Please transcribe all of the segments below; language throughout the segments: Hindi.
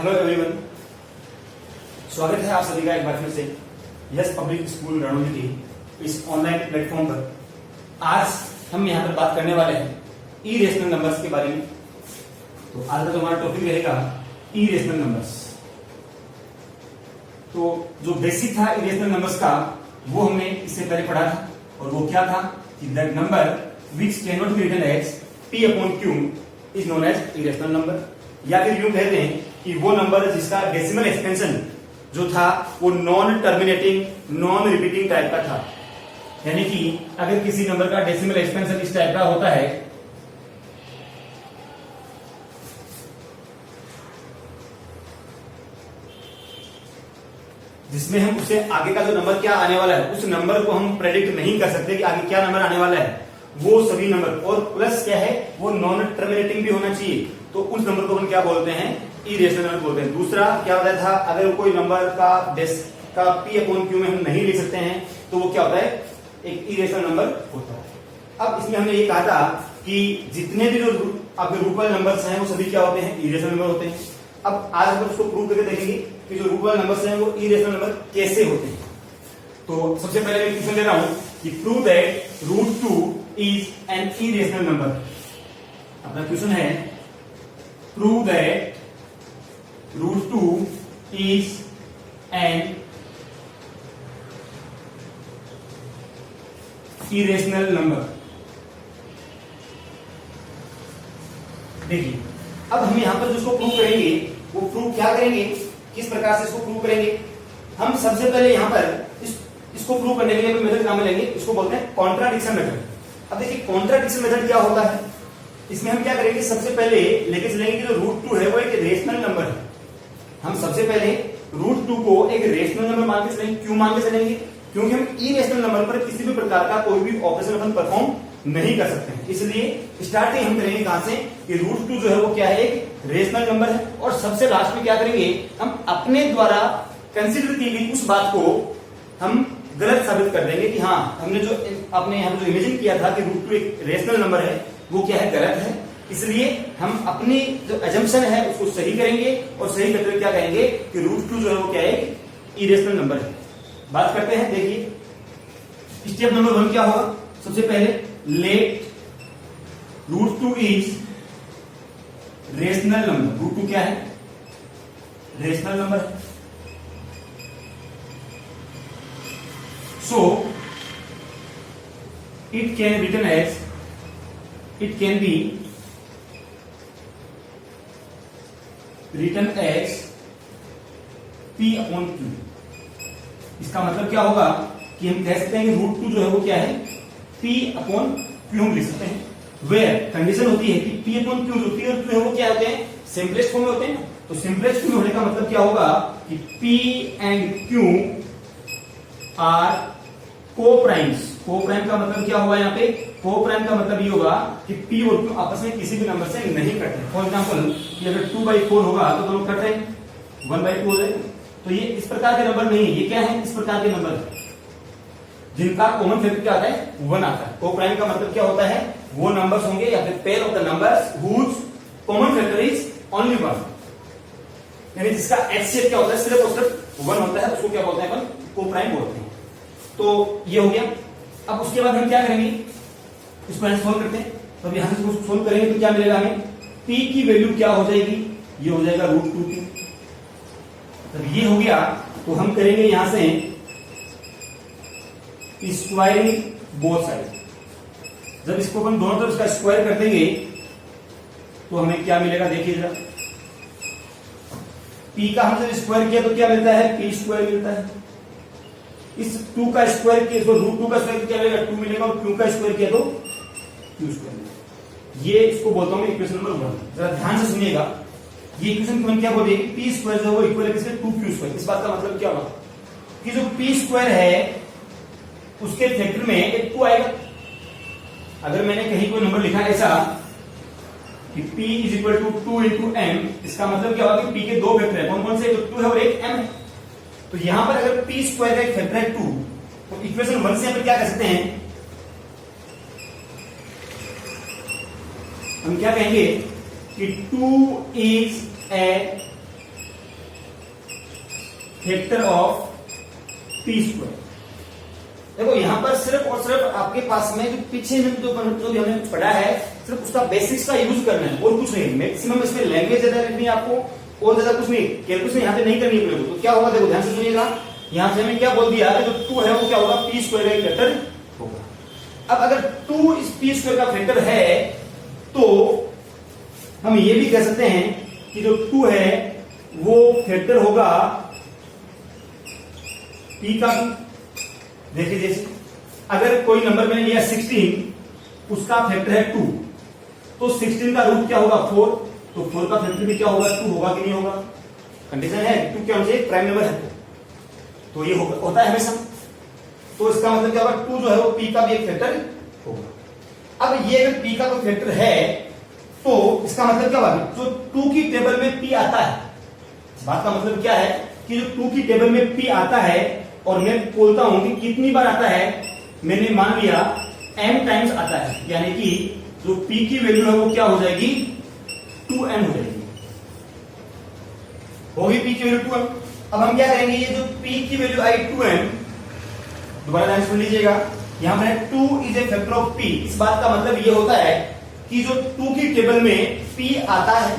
हेलो एवरीवन, स्वागत है आप सभी का एक बार फिर से यस पब्लिक स्कूल रणोली के इस ऑनलाइन प्लेटफॉर्म पर। आज हम यहाँ पर बात करने वाले हैं इरेशनल नंबर्स के बारे में। तो आज का जो हमारा टॉपिक रहेगा इरेशनल नंबर्स। तो जो बेसिक था इरेशनल नंबर्स का वो हमने इससे पहले पढ़ा था, और वो क्या था कि that number which can not be written as p upon q is known as irrational number. या फिर यूं कहते हैं कि वो नंबर जिसका डेसिमल एक्सपेंशन जो था वो non terminating non repeating type का था। यानी कि अगर किसी नंबर का डेसिमल एक्सपेंशन इस टाइप का होता है जिसमें हम उससे आगे का जो नंबर क्या आने वाला है उस नंबर को हम प्रेडिक्ट नहीं कर सकते कि आगे क्या नंबर आने वाला है, वो सभी नंबर, और प्लस क्या है वो नॉन टर्मिनेटिंग भी होना चाहिए, तो उस नंबर को हम क्या बोलते हैं इरेशनल नंबर बोलते हैं। दूसरा क्या बताया था, अगर कोई नंबर का p अपॉन q में हम नहीं लिख सकते हैं तो वो क्या होता है, एक इरेशनल नंबर होता है। अब इसमें हमने ये कहा था कि जितने भी जो आपके रूट वाले नंबर्स हैं वो सभी क्या होते हैं, इरेशनल नंबर होते हैं। अब आज हम उसको प्रूव करके देखेंगे कि जो रूट वाले नंबर्स हैं वो इरेशनल नंबर कैसे होते हैं। तो सबसे पहले मैं क्वेश्चन ले रहा हूं कि prove that root 2 is an irrational number. अपना क्वेश्चन है prove that root 2 is an irrational number. देखिए अब हम यहां पर जिसको प्रूव करेंगे वो प्रूव क्या करेंगे, किस प्रकार से इसको प्रूव करेंगे। हम सबसे पहले यहां पर इसको प्रूव करने के लिए मेथड काम में लेंगे, इसको बोलते हैं कॉन्ट्राडिक्शन मेथड। अब देखिए कॉन्ट्राडिक्शन मेथड क्या होता है, इसमें हम क्या करेंगे, सबसे पहले लेके चलेंगे कि जो रूट 2 है वो एक रेशनल नंबर है। हम सबसे पहले रूट 2 को एक रेशनल नंबर मान के चलेंगे। क्यों मान के चलेंगे, क्योंकि हम इरेशनल नंबर पर किसी भी प्रकार का कोई भी ऑपरेशन अपन परफॉर्म नहीं कर सकते हैं। इसलिए स्टार्टिंग हम करेंगे कहां से कि रूट 2 जो है वो क्या है, एक रेशनल नंबर है। और सबसे लास्ट में क्या करेंगे, हम अपने द्वारा कंसिडर की गई उस बात को हम गलत साबित कर देंगे कि हाँ हमने जो अपने यहाँ जो इमेजिन किया था कि रूट 2 एक रेशनल नंबर है वो क्या है, गलत है। इसलिए हम अपनी जो एजम्पशन है उसको सही करेंगे, और सही करते हुए क्या कहेंगे कि रूट 2 जो है वो क्या है, इरेशनल नंबर है। बात करते हैं, देखिए स्टेप नंबर 1 क्या होगा। सबसे पहले let root 2 is rational number. Root 2 क्या है, रेशनल नंबर है। So it can be written as, it can be written as p upon q। इसका मतलब क्या होगा कि हम कह सकते हैं कि रूट 2 जो है वो क्या है, p अपॉन q हम लिख सकते हैं। वेयर कंडीशन होती है कि p अपॉन q, जो p और q है वो क्या होते हैं, सिंपलेस्ट फॉर्म में होते हैं। तो सिंपलेस्ट फॉर्म में होने का मतलब क्या होगा कि p एंड q आर को प्राइम्स। को प्राइम का मतलब क्या होगा, यहाँ पे को प्राइम का मतलब ये होगा कि p और q आपस में किसी भी नंबर से नहीं कटते। फॉर एग्जांपल कि अगर 2/4 होगा तो दोनों कट रहे हैं, 1/2 हो जाएगा। तो ये इस प्रकार के नंबर नहीं है, ये क्या है, इस प्रकार के नंबर है जिनका कॉमन फैक्टर क्या आता है, 1 आता है। को प्राइम का मतलब क्या होता है, वो नंबर्स होंगे या फिर pair of the numbers whose common factor is only 1, यानी जिसका एचसीएफ क्या होता है, सिर्फ और सिर्फ 1 होता है, उसको क्या बोलते हैं अपन, को प्राइम बोलते हैं। तो ये हो गया। अब उसके बाद हम क्या करेंगे, इसको सोल्व करते हैं। तो अब यहां से इसको सोल्व करेंगे तो क्या मिलेगा हमें, p की वैल्यू क्या हो जाएगी, ये हो जाएगा रूट 2 की। तब ये हो गया तो हम करेंगे यहां से स्क्वायरिंग बोथ साइड। जब इसको अपन दोनों तरफ इसका स्क्वायर कर देंगे तो हमें क्या मिलेगा, देखिए जरा, p का हम जब स्क्वायर किया तो क्या मिलता है, p स्क्वायर मिलता है। इस 2 का स्क्वायर किया तो रूट 2 का स्क्वायर क्या मिलेगा, 2 मिलेगा, और q का स्क्वायर किया तो q स्क्वायर मिलेगा। ये इसको बोलता हूं इक्वेशन नंबर 1। जरा ध्यान से सुनिएगा, ये इक्वेशन क्या बोलेगी, p स्क्वायर जो है वो इक्वल है किसके, 2q स्क्वायर। इस बात का मतलब क्या होगा कि जो p स्क्वायर है उसके फैक्टर में एक 2 आएगा। अगर मैंने कहीं कोई नंबर लिखा ऐसा कि p is equal to 2 into m, इसका मतलब क्या होगा कि p के 2 फैक्टर है, कौन कौन से, 2 है और एक m है। तो यहां पर अगर p स्क्वायर का एक फैक्टर है 2, तो इक्वेशन 1 से यहां पर क्या कर सकते हैं, हम क्या कहेंगे कि 2 is a factor of P square. देखो यहां पर सिर्फ और सिर्फ आपके पास में जो पीछे में जो भी हमने पढ़ा है सिर्फ उसका बेसिक्स का यूज करना है और कुछ नहीं। मैक्सिमम इसमें लैंग्वेज ज्यादा लिखनी है आपको और ज्यादा कुछ नहीं, कैलकुलेशन यहाँ पे नहीं करनी है। तो क्या होगा, देखो ध्यान से सुनिएगा, यहां से हमें क्या बोल दिया कि जो 2 है वो क्या होगा, पी स्क्वायर का फैक्टर होगा। अब अगर 2 इस पी स्क्वायर का फैक्टर है तो हम ये भी कह सकते हैं कि जो 2 है वो फैक्टर होगा पी का भी। देखिए जैसे अगर कोई नंबर मैंने लिया 16, उसका फैक्टर है 2, तो 16 का रूट क्या होगा 4, तो 4 का फैक्टर भी क्या होगा 2 होगा कि नहीं होगा। कंडीशन है 2 क्या होना प्राइम नंबर है तो ये होता है हमेशा। तो इसका मतलब क्या होगा 2 जो है वो पी का भी एक फैक्टर होगा। अब ये अगर पी का कोई फैक्टर है तो इसका मतलब क्या होगा, जो 2 की टेबल में पी आता है, बात का मतलब क्या है कि जो 2 की टेबल में पी आता है और मैं बोलता हूं कि कितनी बार आता है, मैंने मान लिया m टाइम्स आता है, यानी कि जो p की वैल्यू है वो क्या हो जाएगी 2m हो जाएगी, होगी p की वैल्यू 2m। अब हम क्या करेंगे, ये जो p की वैल्यू आई 2m, दोबारा ध्यान सुन लीजिएगा, यहां पर 2 is a factor of p। इस बात का मतलब ये होता है कि जो 2 की टेबल में p आता है,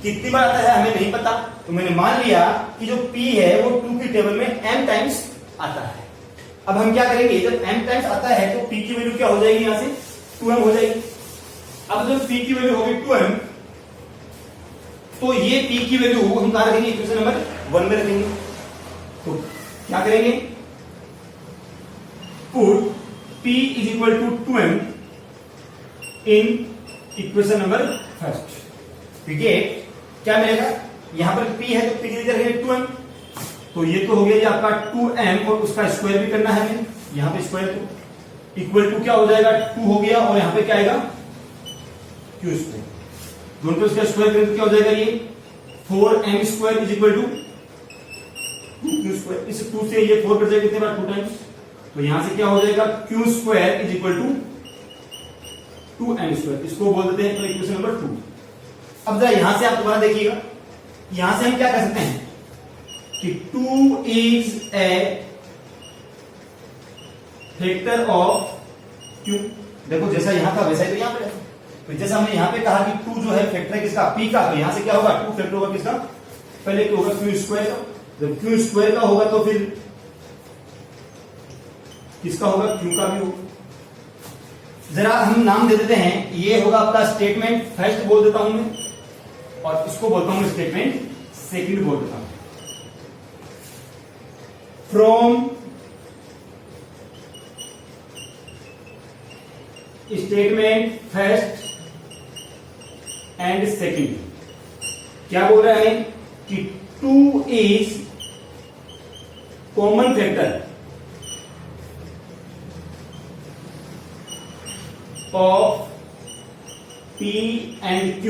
कितनी बार आता है हमें नहीं पता, तो मैंने मान लिया कि जो p है वो 2 की टेबल में m टाइम्स आता है। अब हम क्या करेंगे, जब m टाइम्स आता है तो p की वैल्यू क्या हो जाएगी, यहां से 2m हो जाएगी। अब जब p की वैल्यू होगी 2m, तो ये p की वैल्यू हम कहां रखेंगे, इक्वेशन नंबर 1 में रखेंगे। तो क्या करेंगे, put p is equal to 2m in equation number 1। ठीक है, क्या मिलेगा, यहां पर p है तो p की जगह रखेंगे 2m, तो ये तो हो गया ये आपका 2m और उसका स्क्वायर भी करना है हमें, यहां पे स्क्वायर तो इक्वल टू क्या हो जाएगा 2 हो गया और यहां पे क्या आएगा q स्क्वायर, दोनों को इसका स्क्वायर करें तो क्या हो जाएगा, ये 4m square is equal to 2q square. इस 2 से ये 4 कट जाएगा कितने बार 2 टाइम्स, तो यहां से क्या हो जाएगा q square is equal to 2m square, इसको बोल देते हैं इक्वेशन नंबर 2। अब जरा यहां से आप दोबारा देखिएगा, यहां से हम क्या कर सकते हैं कि 2 is a factor of q। देखो जैसा यहां था वैसा ही तो यहां पे है, तो जैसा हमने यहां पे कहा कि 2 जो है फैक्टर है किसका, p का, तो यहां से क्या होगा 2 फैक्टर होगा किसका, पहले क्या होगा q स्क्वायर का, जब q स्क्वायर का होगा तो फिर किसका होगा, q का भी होगा। जरा हम नाम दे देते हैं, ये होगा आपका स्टेटमेंट फर्स्ट बोल देता हूं मैं, और इसको बोलता हूं स्टेटमेंट सेकंड बोल देता हूं। From statement first and second क्या बोल रहे हैं कि 2 is common factor of p and q।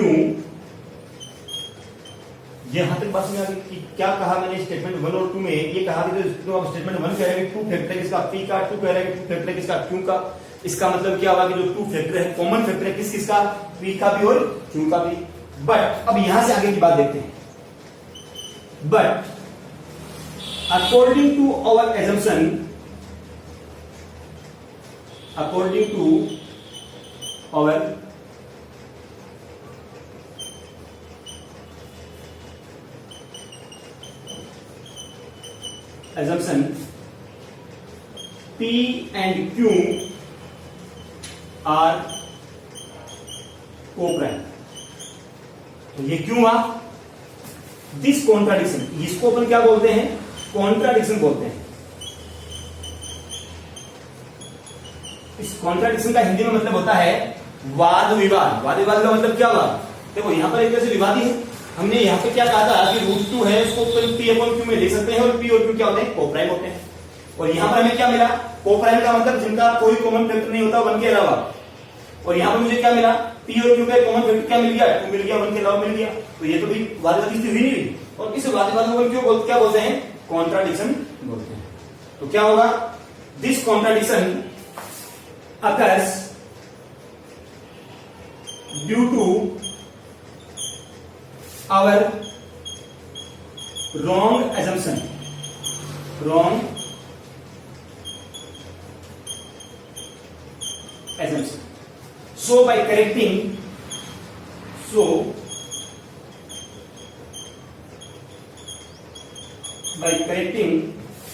यहां तक बात में आ गई कि क्या कहा मैंने स्टेटमेंट 1 और 2 में, ये कहा कि जो आप स्टेटमेंट 1 कह रहे हैं 2 फैक्टर है किसका, p का, 2 कह रहे हैं 2 फैक्टर है किसका, q का। इसका मतलब क्या होगा कि जो 2 फैक्टर है कॉमन फैक्टर है किसका, p का भी और q का भी। बट अब यहां से आगे की बात देखते हैं, but according to our assumption, according to our assumption p and q are co-prime। तो ये क्यों हुआ, दिस कॉन्ट्राडिक्शन, इसको अपन क्या बोलते हैं, कॉन्ट्राडिक्शन बोलते हैं। इस कॉन्ट्राडिक्शन का हिंदी में मतलब होता है वाद विवाद। वाद विवाद का मतलब क्या हुआ, देखो यहां पर एक तरह से विवादी है। हमने यहाँ पे क्या कहा था कि √2 है उसको p अपॉन q में लिख सकते हैं, और p और q क्या होते हैं, कोप्राइम होते हैं। और यहाँ पर हमें क्या मिला, कोप्राइम का मतलब जिनका कोई कॉमन फैक्टर नहीं होता 1 के अलावा। और यहाँ पर मुझे क्या मिला, p और q का कॉमन फैक्टर क्या मिल गया, 2 मिल गया, 1 के अलावा मिल गया। तो ये तो भी वादविवादी स्थिति हुई नहीं हुई, और इस वादविवाद को क्या बोलते हैं, कॉन्ट्राडिक्शन बोलते हैं। तो क्या होगा, this contradiction occurs due to our wrong assumption, wrong assumption. So by correcting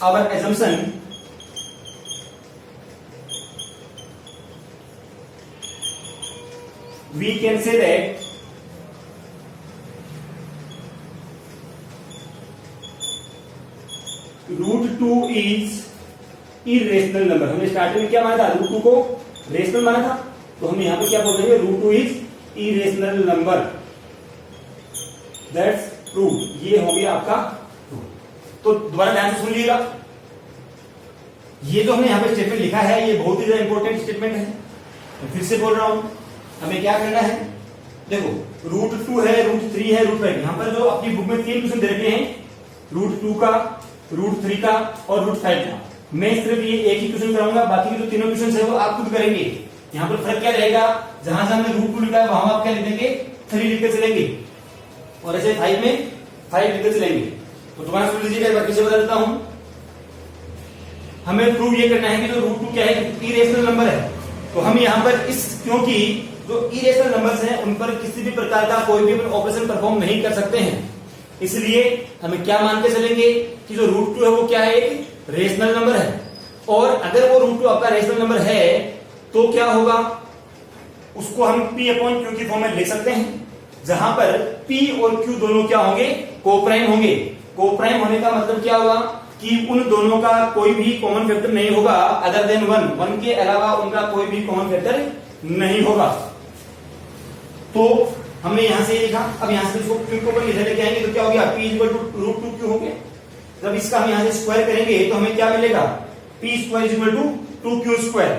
our assumption, we can say that √2 is irrational number. हमने स्टार्टिंग में क्या माना था? √2 को रेशनल माना था, तो हम यहां पे क्या बोल देंगे? √2 is irrational number. That's true. ये हो गया आपका true. तो दोबारा ध्यान से सुनिएगा, ये जो हमने यहां पे स्टेटमेंट लिखा है ये बहुत ही ज्यादा इंपॉर्टेंट स्टेटमेंट है. तो फिर से बोल रहा हूं, हमें क्या करना है? देखो √2 है, √3 है, √5. यहां पर जो अपनी बुक में 3 क्वेश्चन दे रखे हैं, √2 का, √3 का और √5 का. मैं सिर्फ ये एक ही क्वेश्चन कराऊंगा, बाकी के जो तीनों क्वेश्चन है वो आप खुद करेंगे. यहाँ पर फर्क क्या रहेगा? जहां जहां हमने √2 लिखा है वहां आप क्या लिख देंगे? 3 लिख के चलेंगे, और ऐसे 5 में 5 लिख के चलेंगे. तो दोबारा सुन लीजिएगा, एक बार फिर से बता देता हूं. हमें प्रूव ये करना है कि जो √2 क्या है? इरेशनल नंबर है. तो हम यहाँ पर क्योंकि जो इरेशनल नंबर्स हैं उन पर किसी भी प्रकार का कोई भी ऑपरेशन परफॉर्म नहीं कर सकते हैं, इसलिए हमें क्या मान के चलेंगे कि जो √2 है वो क्या है? एक रेशनल नंबर है. और अगर वो √2 आपका रेशनल नंबर है तो क्या होगा? उसको हम P/Q की फॉर्म में लिख सकते हैं, जहां पर P और Q दोनों क्या होंगे? कोप्राइम होंगे. कोप्राइम होने का मतलब क्या होगा? कि उन दोनों का कोई भी कॉमन फैक्टर नहीं होगा अदर देन 1 के अलावा उनका कोई भी कॉमन फैक्टर नहीं होगा. तो हमने यहां से लिखा. अब यहां से इसको Q को ऊपर लेके आएंगे तो क्या हो गया? P = √2Q हो गया. जब इसका हम यहां से स्क्वायर करेंगे तो हमें क्या मिलेगा? P² = 2Q².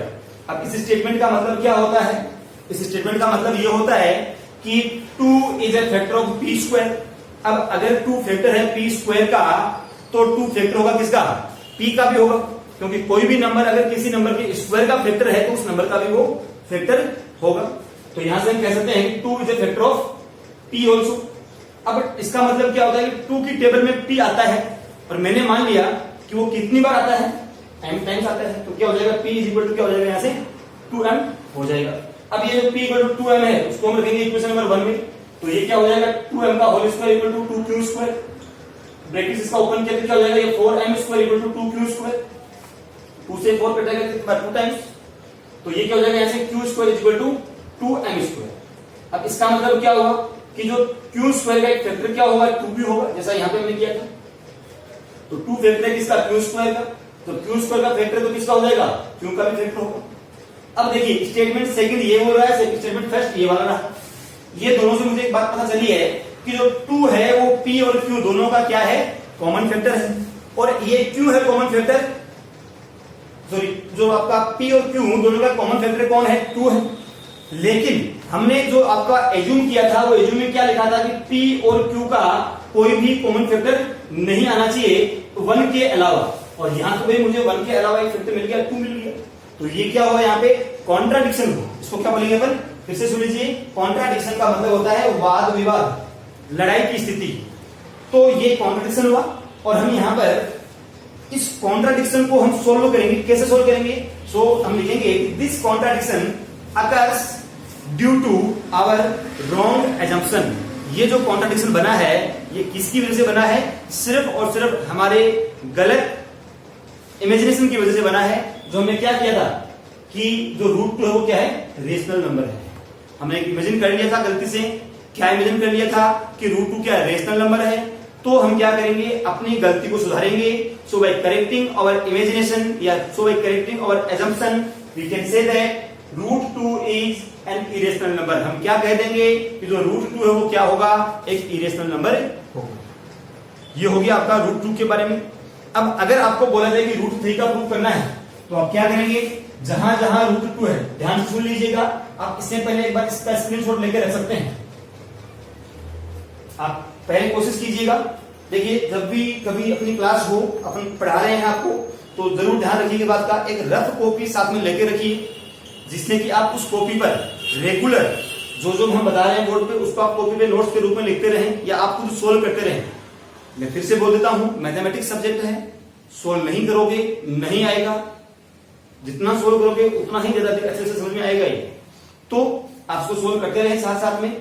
अब इस स्टेटमेंट का मतलब क्या होता है? इस स्टेटमेंट का मतलब ये होता है कि 2 is a factor of P². अब अगर 2 फैक्टर है P² का तो 2 फैक्टर होगा किसका? P का भी होगा, क्योंकि कोई भी नंबर अगर किसी नंबर के स्क्वायर का फैक्टर है तो उस नंबर का भी वो फैक्टर होगा. तो यहां से हम कह सकते हैं 2 is a factor of P also. अब इसका मतलब क्या होता है कि 2 की टेबल में P आता है और मैंने मान लिया कि वो कितनी बार आता है? m टाइम्स आता है. तो क्या हो जाएगा? P = क्या हो जाएगा? यहां से 2m हो जाएगा. अब ये जो P = 2m है उसको हम रखेंगे इक्वेशन नंबर 1 में. तो ये क्या हो जाएगा? 2m का होल स्क्वायर = 2Q². ब्रैकेट इसका ओपन किया तो क्या हो जाएगा? ये 4m² = 2Q². 2 से 4 कटेगा कितना? 2 टाइम्स. तो ये क्या हो जाएगा? यहां से Q² = 2m². अब इसका मतलब क्या होगा कि जो Q² का एक फैक्टर क्या होगा? 2 भी होगा, जैसा यहां पे हमने किया था. तो 2 फैक्टर है किसका? Q² का. तो Q² का फैक्टर तो किसका हो जाएगा? Q का भी फैक्टर होगा. अब देखिए स्टेटमेंट सेकंड ये बोल रहा है, स्टेटमेंट फर्स्ट ये वाला रहा. ये दोनों से मुझे एक बात पता चली है कि जो 2 है वो P और Q दोनों का क्या है? कॉमन फैक्टर है. और ये Q है कॉमन फैक्टर, सॉरी जो आपका P और Q दोनों का कॉमन फैक्टर कौन है? 2 है. लेकिन हमने जो आपका एज्यूम किया था वो एज्यूम में क्या लिखा था कि P और Q का कोई भी कॉमन फैक्टर नहीं आना चाहिए 1 के अलावा. और यहां तो भाई मुझे 1 के अलावा एक फैक्टर मिल गया, 2 मिल गया. तो ये क्या हुआ? यहाँ पे कॉन्ट्राडिक्शन हुआ. इसको क्या बोलेंगे अपन? फिर से सुन लीजिए. कॉन्ट्राडिक्शन का मतलब होता है वाद विवाद, लड़ाई की स्थिति. तो ये कॉन्ट्राडिक्शन हुआ और हम यहां पर इस कॉन्ट्राडिक्शन को हम सोल्व करेंगे. कैसे सोल्व करेंगे? सो हम लिखेंगे this contradiction occurs due to our wrong assumption. ये जो कॉन्ट्राडिक्शन बना है ये किसकी वजह से बना है? सिर्फ और सिर्फ हमारे गलत इमेजिनेशन की वजह से बना है. जो हमने क्या किया था कि जो √2 है वो क्या है? रेशनल नंबर है. हमने इमेजिन कर लिया था गलती से. क्या इमेजिन कर लिया था कि √2 क्या है? रेशनल नंबर है. तो हम क्या करेंगे? अपनी गलती को सुधारेंगे. So by correcting our imagination या so by correcting our assumption we can say that √2 is an irrational number. हम क्या कह देंगे कि जो √2 है वो क्या होगा? एक इरेशनल नंबर होगा. ये हो गया आपका √2 के बारे में. अब अगर आपको बोला जाए कि √3 का प्रूफ करना है तो आप क्या करेंगे? जहां जहां √2 है ध्यान से सुन लीजिएगा. आप इससे पहले एक बार इसका स्क्रीनशॉट लेकर रख सकते हैं. आप पहले कोशिश कीजिएगा. देखिए जब भी कभी अपनी क्लास हो, अपन पढ़ा रहे हैं आपको, तो जरूर ध्यान रखिएगा बात का. एक रफ कॉपी साथ में लेके रखिए जिससे कि आप उस कॉपी पर रेगुलर जो जो हम बता रहे हैं बोर्ड पे उसको आप कॉपी पे नोट्स के रूप में लिखते रहें या आप खुद सोल्व करते रहें. मैं फिर से बोल देता हूं मैथमेटिक्स सब्जेक्ट है. सोल्व नहीं करोगे नहीं आएगा, जितना सोल्व करोगे उतना ही ज्यादा अच्छे से समझ में आएगा ही। तो आप इसको सोल्व करते रहे साथ साथ में,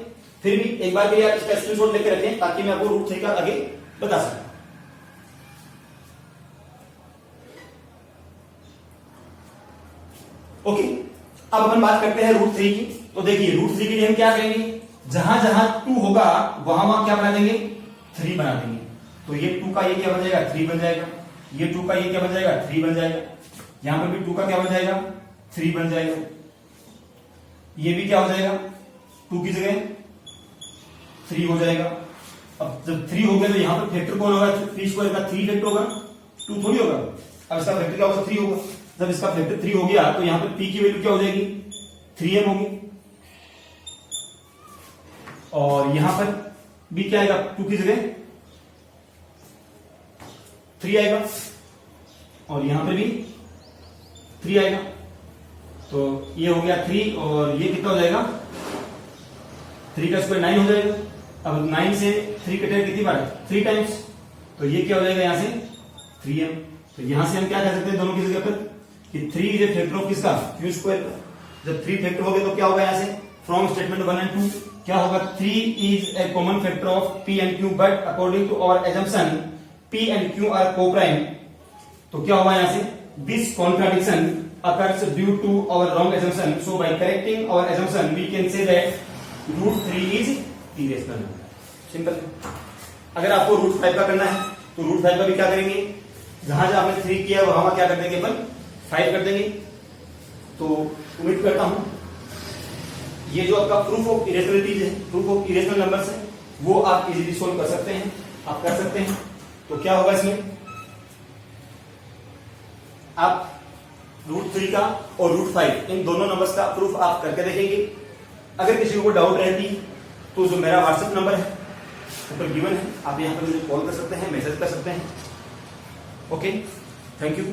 फिर भी एक बार के लिए आप इसका स्क्रीनशॉट लेके रखें ताकि मैं आपको रूट 3 का आगे बता सकूं। ओके, अब अपन बात करते हैं रूट 3 की। तो देखिए रूट 3 के लिए हम क्या करेंगे, जहां जहां 2 होगा वहां वहां क्या बना देंगे, 3 बना देंगे। तो ये 2 का ये क्या बन जाएगा, 3 बन जाएगा। ये 2 का ये क्या बन जाएगा, 3 बन जाएगा। यहां पर भी 2 का क्या बन जाएगा, 3 बन जाएगा। ये भी क्या हो जाएगा, 2 की जगह 3 हो जाएगा। अब जब 3 हो गया तो यहां पर फैक्टर कौन होगा, 3 स्क्वायर का 3 फैक्टर होगा, 2 थोड़ी होगा। अब इसका फैक्टर क्या होगा, 3 होगा। जब इसका फैक्टर 3 हो गया तो यहां पर p की वैल्यू क्या हो जाएगी, 3m होगी। और यहां पर भी क्या आएगा, 2 की जगह 3 आएगा और यहां पर भी 3 आएगा। तो ये हो गया 3 और ये कितना हो जाएगा, 3 का स्क्वायर 9 हो जाएगा। अब 9 से 3 कटेगा कितनी बार, 3 टाइम्स। तो ये क्या हो जाएगा यहां से 3m। तो यहां से हम क्या कह सकते हैं दोनों की जगह पर कि 3 इज ए फैक्टर ऑफ किसका, q स्क्वायर का। जब 3 फैक्टर हो गए तो क्या होगा यहां से, फ्रॉम स्टेटमेंट 1 एंड 2 क्या होगा, 3 is a common factor of p and q but according to our assumption p and q are coprime. तो क्या होगा यहां से, this contradiction occurs due to our wrong assumption, so by correcting our assumption we can say that root 3 is irrational number. Simple. अगर आपको रूट 5 का करना है तो रूट 5 का भी क्या करेंगे, जहां जहां आपने 3 किया वहां क्या कर देंगे, अपन 5 कर देंगे। तो उम्मीद करता हूं ये जो आपका प्रूफ ऑफ इरेशनलिटीज है, प्रूफ ऑफ इरेशनल नंबर्स है, वो आप इजीली सोल्व कर सकते हैं, आप कर सकते हैं। तो क्या होगा इसमें, आप रूट 3 का और रूट 5 इन दोनों नंबर्स का प्रूफ आप करके देखेंगे। अगर किसी को डाउट रहती तो जो मेरा व्हाट्सएप नंबर है ऊपर गिवन है, आप यहां पर मुझे कॉल कर सकते हैं, मैसेज कर सकते हैं। Okay, thank you.